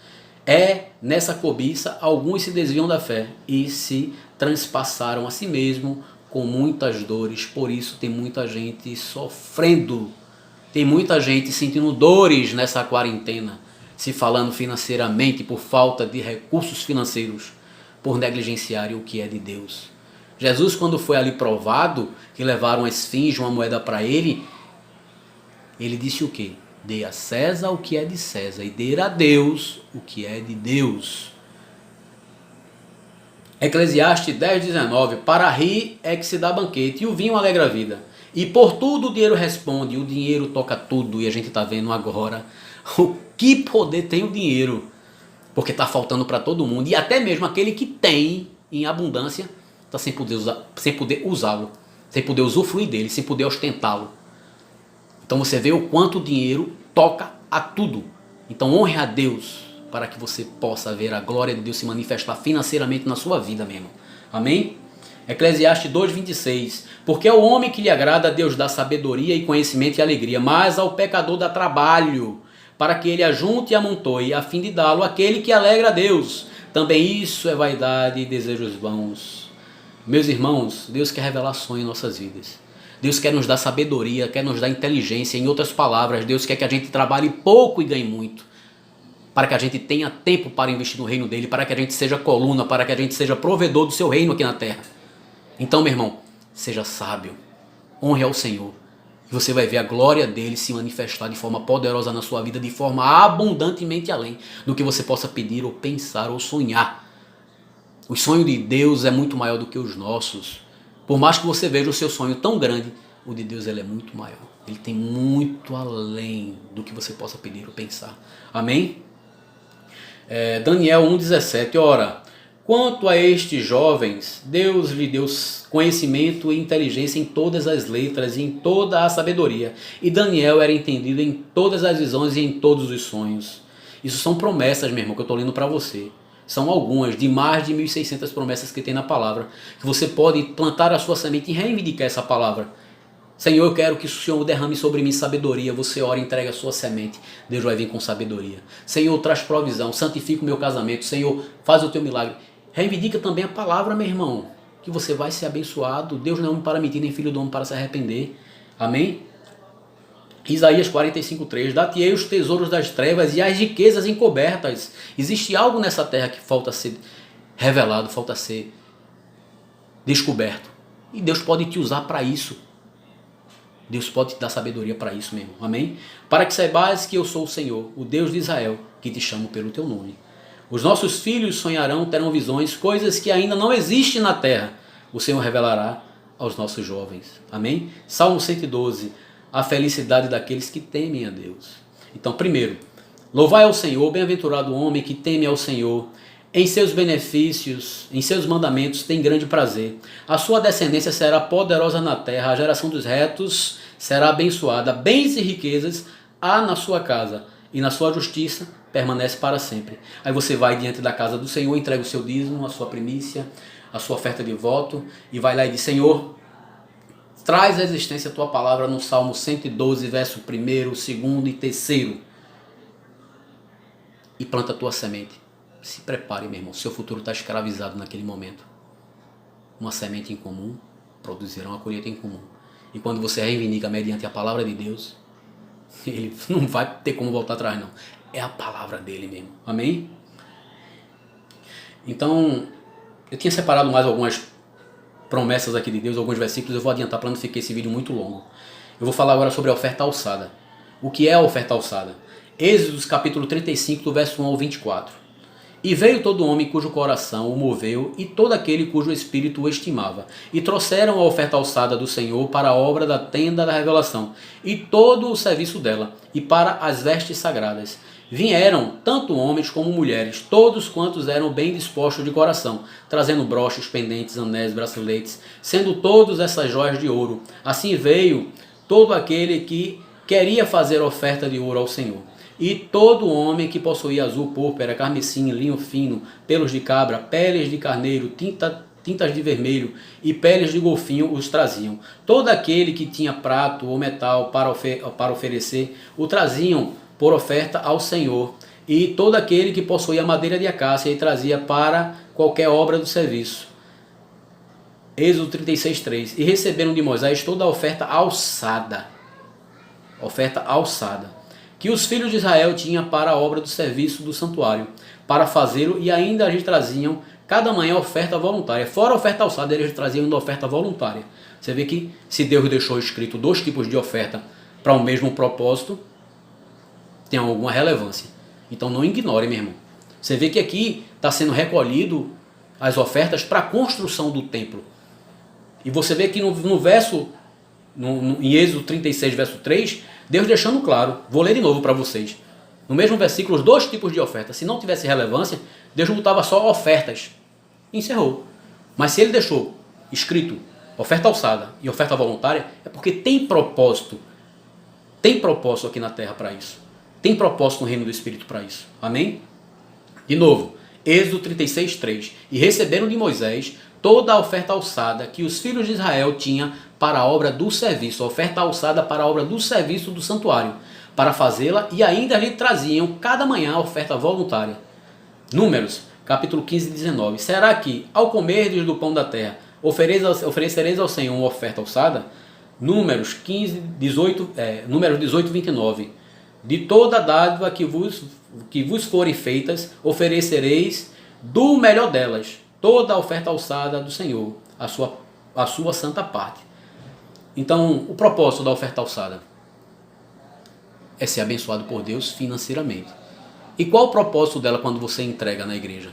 Speaker 1: Nessa cobiça, alguns se desviam da fé e se transpassaram a si mesmo com muitas dores. Por isso tem muita gente sofrendo. Tem muita gente sentindo dores nessa quarentena, se falando financeiramente por falta de recursos financeiros, por negligenciarem o que é de Deus. Jesus, quando foi ali provado, que levaram a esfinge, uma moeda para ele, ele disse o quê? Dê a César o que é de César e dê a Deus o que é de Deus. Eclesiastes 10:19. Para rir é que se dá banquete e o vinho alegra a vida. E por tudo o dinheiro responde, o dinheiro toca tudo. E a gente está vendo agora o que poder tem o dinheiro. Porque está faltando para todo mundo. E até mesmo aquele que tem em abundância está sem poder usá-lo. sem poder usufruir dele, sem poder ostentá-lo. Então você vê o quanto o dinheiro toca a tudo. Então honre a Deus para que você possa ver a glória de Deus se manifestar financeiramente na sua vida mesmo. Amém? Eclesiastes 2:26. Porque ao homem que lhe agrada, Deus dá sabedoria e conhecimento e alegria, mas ao pecador dá trabalho, para que ele ajunte e amontoe, a fim de dá-lo àquele que alegra a Deus. Também isso é vaidade e desejos vãos. Meus irmãos, Deus quer revelar sonhos em nossas vidas. Deus quer nos dar sabedoria, quer nos dar inteligência. Em outras palavras, Deus quer que a gente trabalhe pouco e ganhe muito, para que a gente tenha tempo para investir no reino dele, para que a gente seja coluna, para que a gente seja provedor do seu reino aqui na terra. Então, meu irmão, seja sábio, honre ao Senhor, e você vai ver a glória dele se manifestar de forma poderosa na sua vida, de forma abundantemente além do que você possa pedir ou pensar ou sonhar. O sonho de Deus é muito maior do que os nossos. Por mais que você veja o seu sonho tão grande, o de Deus ele é muito maior. Ele tem muito além do que você possa pedir ou pensar. Amém? Daniel 1,17. Ora, quanto a estes jovens, Deus lhe deu conhecimento e inteligência em todas as letras e em toda a sabedoria. E Daniel era entendido em todas as visões e em todos os sonhos. Isso são promessas, meu irmão, que eu estou lendo para você. São algumas de mais de 1.600 promessas que tem na palavra, que você pode plantar a sua semente e reivindicar essa palavra. Senhor, eu quero que o Senhor derrame sobre mim sabedoria. Você ora e entrega a sua semente. Deus vai vir com sabedoria. Senhor, traz provisão. Santifica o meu casamento. Senhor, faz o teu milagre. Reivindica também a palavra, meu irmão, que você vai ser abençoado. Deus não é homem para mentir, nem filho do homem para se arrepender. Amém? Isaías 45:3. Dá-te-ei os tesouros das trevas e as riquezas encobertas. Existe algo nessa terra que falta ser revelado, falta ser descoberto. E Deus pode te usar para isso. Deus pode te dar sabedoria para isso mesmo. Amém? Para que saibas que eu sou o Senhor, o Deus de Israel, que te chamo pelo teu nome. Os nossos filhos sonharão, terão visões, coisas que ainda não existem na terra. O Senhor revelará aos nossos jovens. Amém? Salmo 112. A felicidade daqueles que temem a Deus. Então, primeiro, louvai ao Senhor, bem-aventurado o homem que teme ao Senhor. Em seus benefícios, em seus mandamentos tem grande prazer. A sua descendência será poderosa na terra, a geração dos retos será abençoada. Bens e riquezas há na sua casa, e na sua justiça permanece para sempre. Aí você vai diante da casa do Senhor, entrega o seu dízimo, a sua primícia, a sua oferta de voto, e vai lá e diz: Senhor, traz à existência a tua palavra no Salmo 112, verso 1º, 2º e 3º. E planta a tua semente. Se prepare, meu irmão. Seu futuro está escravizado naquele momento. Uma semente em comum produzirá uma colheita em comum. E quando você reivindica mediante a palavra de Deus, ele não vai ter como voltar atrás, não. É a palavra dele mesmo. Amém? Então, eu tinha separado mais algumas promessas aqui de Deus, alguns versículos. Eu vou adiantar para não ficar esse vídeo muito longo. Eu vou falar agora sobre a oferta alçada. O que é a oferta alçada? Êxodo capítulo 35, do verso 1 ao 24. E veio todo homem cujo coração o moveu, e todo aquele cujo espírito o estimava. E trouxeram a oferta alçada do Senhor para a obra da tenda da revelação, e todo o serviço dela, e para as vestes sagradas. Vieram tanto homens como mulheres, todos quantos eram bem dispostos de coração, trazendo broches, pendentes, anéis, braceletes, sendo todos essas joias de ouro. Assim veio todo aquele que queria fazer oferta de ouro ao Senhor. E todo homem que possuía azul, púrpura, carmesim, linho fino, pelos de cabra, peles de carneiro, tintas de vermelho e peles de golfinho os traziam. Todo aquele que tinha prato ou metal para oferecer, o traziam por oferta ao Senhor. E todo aquele que possuía madeira de acácia, e trazia para qualquer obra do serviço. Êxodo 36:3. E receberam de Moisés toda a oferta alçada. Oferta alçada. Que os filhos de Israel tinham para a obra do serviço do santuário, para fazê-lo, e ainda eles traziam cada manhã oferta voluntária. Fora a oferta alçada, eles traziam ainda oferta voluntária. Você vê que se Deus deixou escrito 2 tipos de oferta para o mesmo propósito, tem alguma relevância. Então não ignore, meu irmão. Você vê que aqui está sendo recolhido as ofertas para a construção do templo. E você vê que no verso, em Êxodo 36, verso 3, Deus deixando claro, vou ler de novo para vocês. No mesmo versículo, os 2 tipos de oferta. Se não tivesse relevância, Deus botava só ofertas. Encerrou. Mas se ele deixou escrito oferta alçada e oferta voluntária, é porque tem propósito aqui na terra para isso. Tem propósito no reino do Espírito para isso. Amém? De novo, Êxodo 36:3. E receberam de Moisés toda a oferta alçada que os filhos de Israel tinham para a obra do serviço, a oferta alçada para a obra do serviço do santuário, para fazê-la, e ainda lhe traziam cada manhã a oferta voluntária. Números, capítulo 15:19. Será que, ao comerdes do pão da terra, oferecereis ao Senhor uma oferta alçada? Números 18:29. De toda a dádiva que vos forem feitas, oferecereis do melhor delas, toda a oferta alçada do Senhor, a sua santa parte. Então, o propósito da oferta alçada é ser abençoado por Deus financeiramente. E qual o propósito dela quando você entrega na igreja?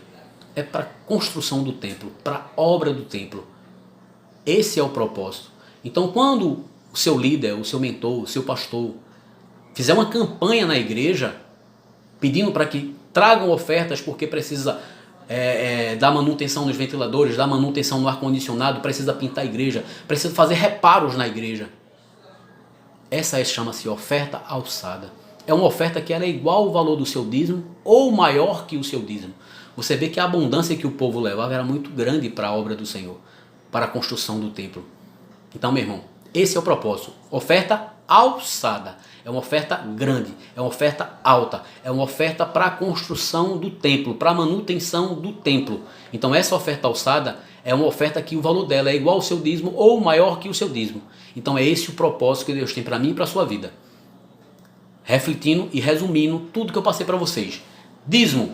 Speaker 1: É para a construção do templo, para a obra do templo. Esse é o propósito. Então, quando o seu líder, o seu mentor, o seu pastor fizer uma campanha na igreja pedindo para que tragam ofertas porque precisa dar manutenção nos ventiladores, dar manutenção no ar-condicionado, precisa pintar a igreja, precisa fazer reparos na igreja. Essa chama-se oferta alçada. É uma oferta que ela é igual ao valor do seu dízimo ou maior que o seu dízimo. Você vê que a abundância que o povo levava era muito grande para a obra do Senhor, para a construção do templo. Então, meu irmão, esse é o propósito. Oferta alçada. É uma oferta grande, é uma oferta alta, é uma oferta para a construção do templo, para a manutenção do templo. Então essa oferta alçada é uma oferta que o valor dela é igual ao seu dízimo ou maior que o seu dízimo. Então é esse o propósito que Deus tem para mim e para a sua vida. Refletindo e resumindo tudo que eu passei para vocês. Dízimo,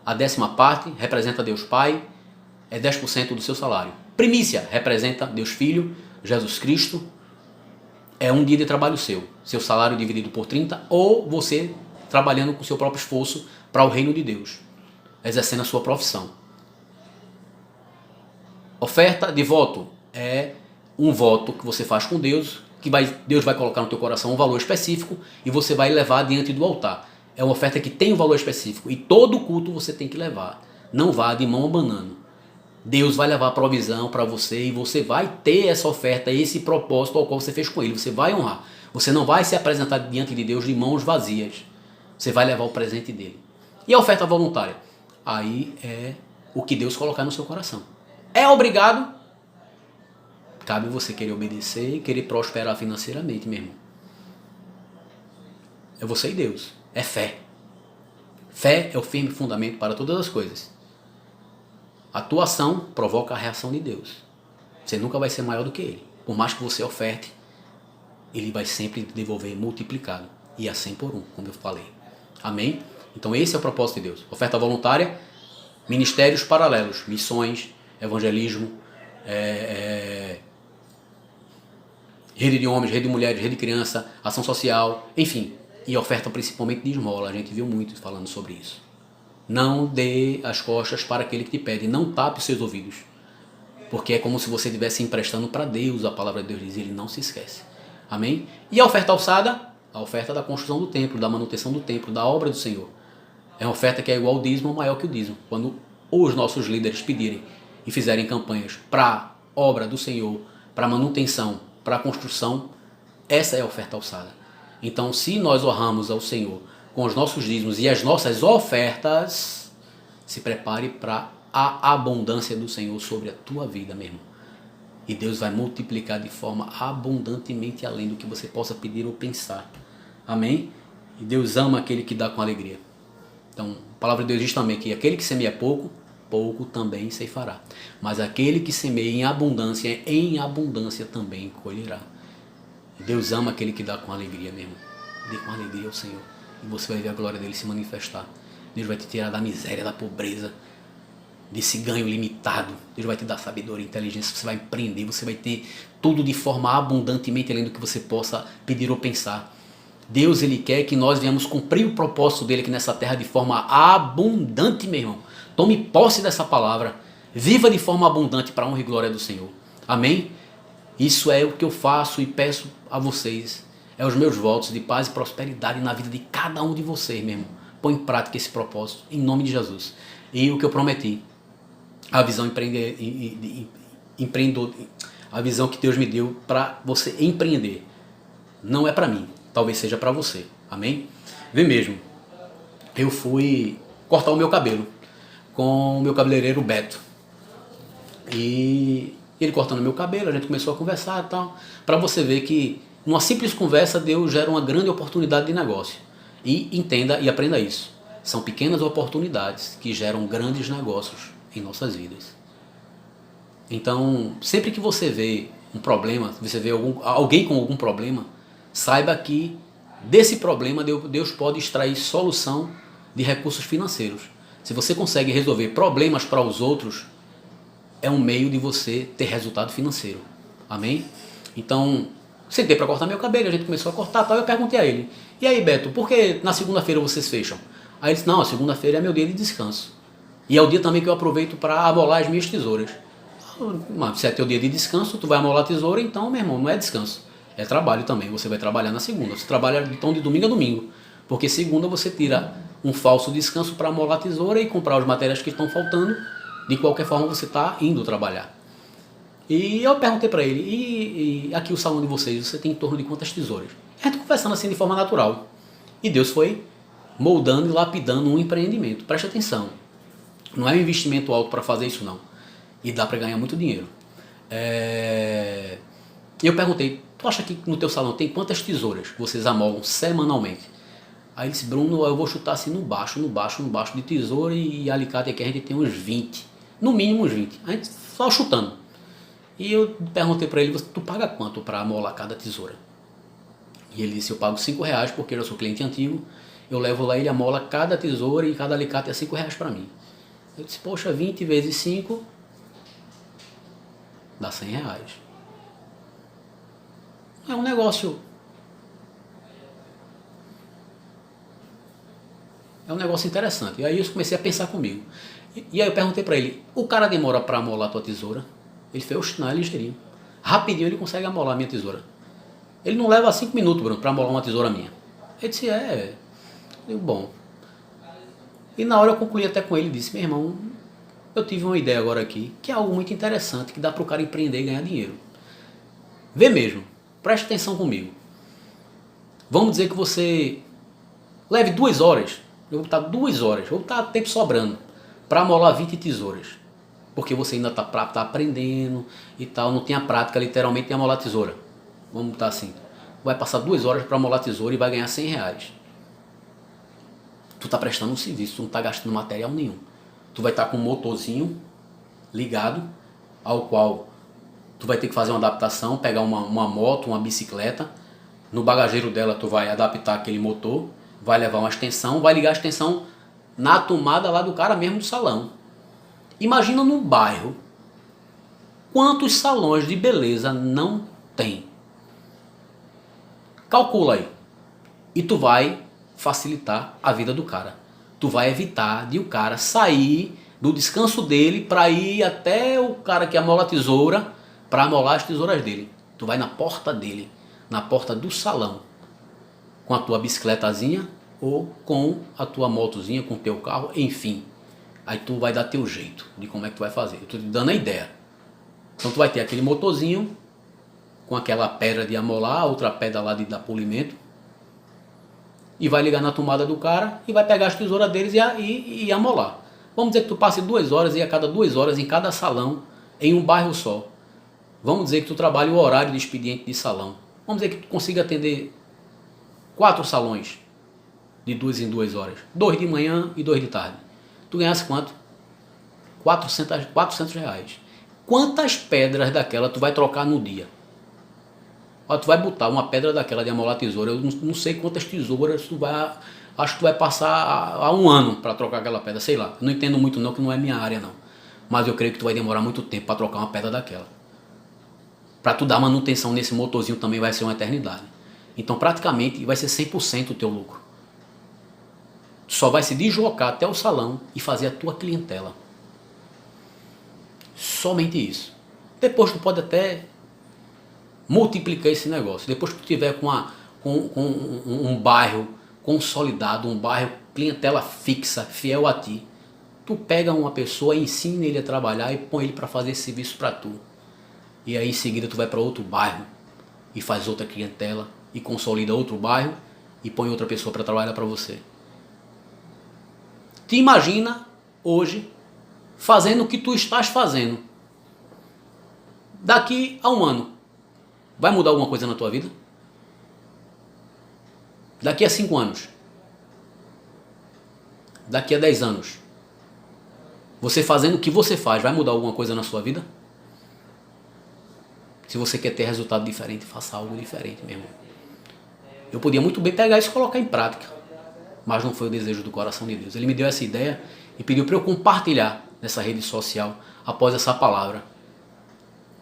Speaker 1: a 10ª parte, representa Deus Pai, é 10% do seu salário. Primícia, representa Deus Filho, Jesus Cristo, é um dia de trabalho seu salário dividido por 30, ou você trabalhando com seu próprio esforço para o reino de Deus, exercendo a sua profissão. Oferta de voto é um voto que você faz com Deus, que Deus vai colocar no teu coração um valor específico e você vai levar diante do altar. É uma oferta que tem um valor específico e todo culto você tem que levar. Não vá de mão abanando. Deus vai levar a provisão para você e você vai ter essa oferta, esse propósito ao qual você fez com ele. Você vai honrar. Você não vai se apresentar diante de Deus de mãos vazias. Você vai levar o presente dele. E a oferta voluntária? Aí é o que Deus colocar no seu coração. É obrigado? Cabe você querer obedecer e querer prosperar financeiramente, meu irmão. É você e Deus. É fé. Fé é o firme fundamento para todas as coisas. A tua ação provoca a reação de Deus. Você nunca vai ser maior do que ele. Por mais que você oferte, ele vai sempre devolver multiplicado. E a 100 por 1, como eu falei. Amém? Então esse é o propósito de Deus. Oferta voluntária, ministérios paralelos, missões, evangelismo, rede de homens, rede de mulheres, rede de criança, ação social, enfim. E oferta principalmente de esmola. A gente viu muito falando sobre isso. Não dê as costas para aquele que te pede. Não tape os seus ouvidos. Porque é como se você estivesse emprestando para Deus. A palavra de Deus diz, ele não se esquece. Amém? E a oferta alçada? A oferta da construção do templo, da manutenção do templo, da obra do Senhor. É uma oferta que é igual ao dízimo ou maior que o dízimo. Quando os nossos líderes pedirem e fizerem campanhas para a obra do Senhor, para a manutenção, para a construção, essa é a oferta alçada. Então, se nós honramos ao Senhor com os nossos dízimos e as nossas ofertas, se prepare para a abundância do Senhor sobre a tua vida, meu irmão. E Deus vai multiplicar de forma abundantemente além do que você possa pedir ou pensar. Amém? E Deus ama aquele que dá com alegria. Então, a palavra de Deus diz também que aquele que semeia pouco, pouco também ceifará. Mas aquele que semeia em abundância também colherá. Deus ama aquele que dá com alegria, meu irmão. Dê com alegria ao Senhor. E você vai ver a glória dele se manifestar. Deus vai te tirar da miséria, da pobreza, desse ganho limitado. Deus vai te dar sabedoria, inteligência. Você vai empreender, você vai ter tudo de forma abundantemente além do que você possa pedir ou pensar. Deus, ele quer que nós venhamos cumprir o propósito dele aqui nessa terra de forma abundante, meu irmão. Tome posse dessa palavra. Viva de forma abundante para a honra e glória do Senhor. Amém? Isso é o que eu faço e peço a vocês. É os meus votos de paz e prosperidade na vida de cada um de vocês, meu irmão. Põe em prática esse propósito, em nome de Jesus. E o que eu prometi, a visão A visão que Deus me deu para você empreender. Não é para mim, talvez seja para você. Amém? Vê mesmo. Eu fui cortar o meu cabelo com o meu cabeleireiro Beto. E ele cortando meu cabelo, a gente começou a conversar e tal. Para você ver que numa simples conversa Deus gera uma grande oportunidade de negócio. E entenda e aprenda isso. São pequenas oportunidades que geram grandes negócios em nossas vidas. Então, sempre que você vê um problema, você vê alguém com algum problema, saiba que desse problema Deus pode extrair solução de recursos financeiros. Se você consegue resolver problemas para os outros, é um meio de você ter resultado financeiro. Amém? Então, sentei para cortar meu cabelo, a gente começou a cortar, tal, eu perguntei a ele: e aí, Beto, por que na segunda-feira vocês fecham? Aí ele disse: não, a segunda-feira é meu dia de descanso. E é o dia também que eu aproveito para amolar as minhas tesouras. Mas se é teu dia de descanso, tu vai amolar a tesoura, então, meu irmão, não é descanso. É trabalho também, você vai trabalhar na segunda. Você trabalha então de domingo a domingo. Porque segunda você tira um falso descanso para amolar a tesoura e comprar os materiais que estão faltando. De qualquer forma você está indo trabalhar. E eu perguntei para ele: e aqui o salão de vocês, você tem em torno de quantas tesouras? A gente conversando assim de forma natural. E Deus foi moldando e lapidando um empreendimento. Preste atenção. Não é um investimento alto para fazer isso não. E dá para ganhar muito dinheiro. Eu perguntei: tu acha que no teu salão tem quantas tesouras vocês amolam semanalmente? Aí ele disse: Bruno, eu vou chutar assim no baixo de tesoura e alicate aqui a gente tem uns 20. No mínimo uns 20. A gente só chutando. E eu perguntei para ele: tu paga quanto para amolar cada tesoura? E ele disse: eu pago R$5 porque eu sou cliente antigo. Eu levo lá, ele amola cada tesoura e cada alicate é R$5 para mim. Eu disse: poxa, 20 vezes 5 dá R$100. É um negócio. É um negócio interessante. E aí eu comecei a pensar comigo. E aí eu perguntei para ele: o cara demora para amolar a tua tesoura? Ele fez: oxe, não, é ligeirinho. Rapidinho ele consegue amolar a minha tesoura. Ele não leva 5 minutos, Bruno, para amolar uma tesoura minha. Ele disse: é. Eu digo: bom. E na hora eu concluí até com ele e disse: meu irmão, eu tive uma ideia agora aqui, que é algo muito interessante, que dá para o cara empreender e ganhar dinheiro. Vê mesmo, preste atenção comigo. Vamos dizer que você leve 2 horas, eu vou botar 2 horas, vou botar tempo sobrando, para amolar 20 tesouras. Porque você ainda está aprendendo e tal, não tem a prática literalmente de amolar tesoura. Vamos botar assim. Vai passar 2 horas para amolar tesoura e vai ganhar R$100. Tu está prestando um serviço, tu não está gastando material nenhum. Tu vai estar com um motorzinho ligado, ao qual tu vai ter que fazer uma adaptação, pegar uma moto, uma bicicleta. No bagageiro dela tu vai adaptar aquele motor, vai levar uma extensão, vai ligar a extensão na tomada lá do cara mesmo do salão. Imagina num bairro quantos salões de beleza não tem. Calcula aí. E tu vai facilitar a vida do cara. Tu vai evitar de o cara sair do descanso dele para ir até o cara que amola a tesoura para amolar as tesouras dele. Tu vai na porta dele, na porta do salão, com a tua bicicletazinha ou com a tua motozinha, com o teu carro, enfim. Aí tu vai dar teu jeito de como é que tu vai fazer. Eu tô te dando a ideia. Então tu vai ter aquele motorzinho com aquela pedra de amolar, outra pedra lá de dar polimento, e vai ligar na tomada do cara e vai pegar as tesouras deles e amolar. Vamos dizer que tu passe 2 horas e a cada 2 horas em cada salão, em um bairro só. Vamos dizer que tu trabalhe o horário de expediente de salão. Vamos dizer que tu consiga atender 4 salões de 2 em 2 horas. 2 de manhã e 2 de tarde. Tu ganhasse quanto? R$400. Quantas pedras daquela tu vai trocar no dia? Ó, tu vai botar uma pedra daquela de amolar tesoura, eu não sei quantas tesouras tu vai... Acho que tu vai passar há 1 ano para trocar aquela pedra, sei lá. Eu não entendo muito não, que não é minha área não. Mas eu creio que tu vai demorar muito tempo para trocar uma pedra daquela. Para tu dar manutenção nesse motorzinho também vai ser uma eternidade. Então praticamente vai ser 100% o teu lucro. Tu só vai se deslocar até o salão e fazer a tua clientela. Somente isso. Depois tu pode até multiplicar esse negócio. Depois que tu tiver com um bairro consolidado, um bairro clientela fixa, fiel a ti, tu pega uma pessoa, ensina ele a trabalhar e põe ele para fazer esse serviço para tu. e aí em seguida tu vai para outro bairro e faz outra clientela e consolida outro bairro e põe outra pessoa para trabalhar para você. Te imagina hoje fazendo o que tu estás fazendo. Daqui a um ano, vai mudar alguma coisa na tua vida? Daqui a 5 anos? Daqui a 10 anos? Você fazendo o que você faz, vai mudar alguma coisa na sua vida? Se você quer ter resultado diferente, faça algo diferente, meu irmão. Eu podia muito bem pegar isso e colocar em prática, mas não foi o desejo do coração de Deus. Ele me deu essa ideia e pediu para eu compartilhar nessa rede social após essa palavra.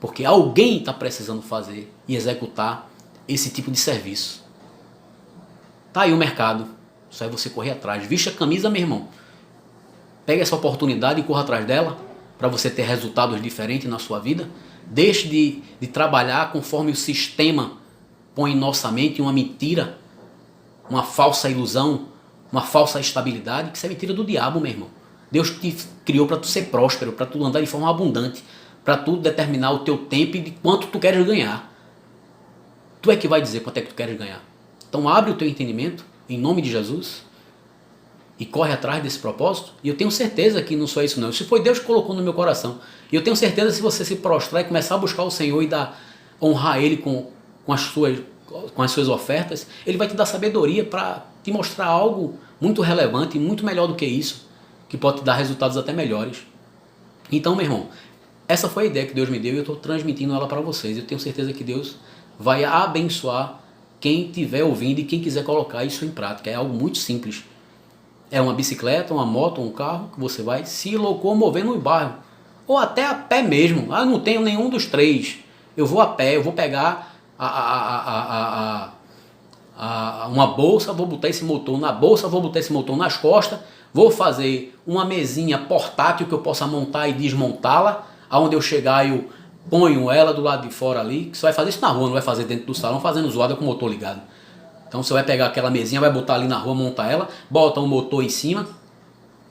Speaker 1: Porque alguém está precisando fazer e executar esse tipo de serviço. Tá aí o mercado. Só é você correr atrás. Vista a camisa, meu irmão. Pega essa oportunidade e corra atrás dela para você ter resultados diferentes na sua vida. Deixe de trabalhar conforme o sistema põe em nossa mente uma mentira, uma falsa ilusão, uma falsa estabilidade, que isso é mentira do diabo, meu irmão. Deus te criou para tu ser próspero, para tu andar de forma abundante, para tu determinar o teu tempo e de quanto tu queres ganhar. Tu é que vai dizer quanto é que tu queres ganhar. Então abre o teu entendimento, em nome de Jesus, e corre atrás desse propósito. E eu tenho certeza que não só isso não. Isso foi Deus que colocou no meu coração. E eu tenho certeza que se você se prostrar e começar a buscar o Senhor e honrar Ele com as suas ofertas, Ele vai te dar sabedoria para te mostrar algo muito relevante e muito melhor do que isso, que pode te dar resultados até melhores. Então, meu irmão, essa foi a ideia que Deus me deu e eu estou transmitindo ela para vocês. Eu tenho certeza que Deus vai abençoar quem estiver ouvindo e quem quiser colocar isso em prática. É algo muito simples. É uma bicicleta, uma moto, um carro que você vai se locomover no bairro. Ou até a pé mesmo. Ah, não tenho nenhum dos três. Eu vou a pé, eu vou pegar uma bolsa, vou botar esse motor na bolsa, vou botar esse motor nas costas, vou fazer uma mesinha portátil que eu possa montar e desmontá-la, aonde eu chegar eu ponho ela do lado de fora ali, que você vai fazer isso na rua, não vai fazer dentro do salão fazendo zoada com o motor ligado. Então você vai pegar aquela mesinha, vai botar ali na rua, montar ela, bota um motor em cima,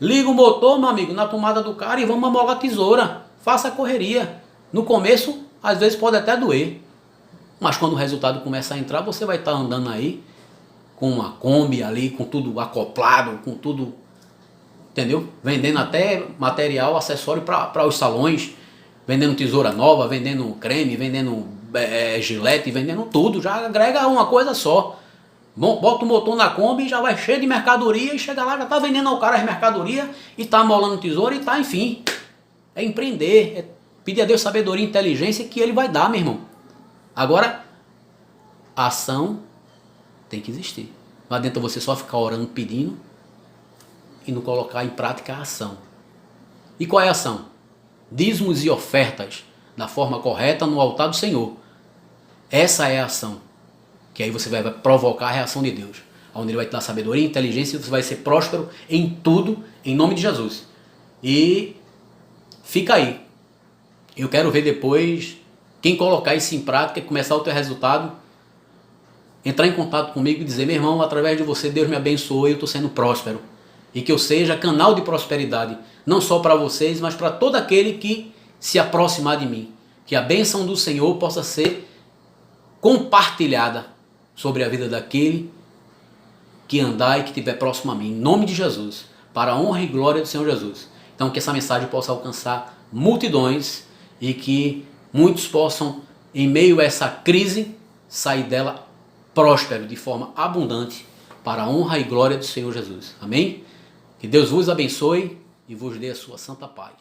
Speaker 1: liga o motor, meu amigo, na tomada do cara e vamos amolar a tesoura. Faça a correria. No começo, às vezes pode até doer. Mas quando o resultado começa a entrar, você vai estar andando aí com uma Kombi ali, com tudo acoplado, com tudo, entendeu? Vendendo até material, acessório para os salões, vendendo tesoura nova, vendendo creme, vendendo gilete, vendendo tudo. Já agrega uma coisa só. Bota o motor na Kombi e já vai cheio de mercadoria e chega lá, já está vendendo ao cara as mercadorias e está amolando tesoura e está, enfim. É empreender, é pedir a Deus sabedoria e inteligência que Ele vai dar, meu irmão. Agora, a ação tem que existir. Não adianta você só ficar orando, pedindo e não colocar em prática a ação. E qual é a ação? Dízimos e ofertas da forma correta no altar do Senhor. Essa é a ação. Que aí você vai provocar a reação de Deus. Onde Ele vai te dar sabedoria e inteligência e você vai ser próspero em tudo, em nome de Jesus. E fica aí. Eu quero ver depois quem colocar isso em prática e começar o teu resultado, entrar em contato comigo e dizer, meu irmão, através de você Deus me abençoou e eu estou sendo próspero. E que eu seja canal de prosperidade, não só para vocês, mas para todo aquele que se aproximar de mim. Que a bênção do Senhor possa ser compartilhada sobre a vida daquele que andar e que estiver próximo a mim, em nome de Jesus, para a honra e glória do Senhor Jesus. Então que essa mensagem possa alcançar multidões e que muitos possam, em meio a essa crise, sair dela próspero, de forma abundante, para a honra e glória do Senhor Jesus. Amém? Que Deus vos abençoe e vos dê a sua santa paz.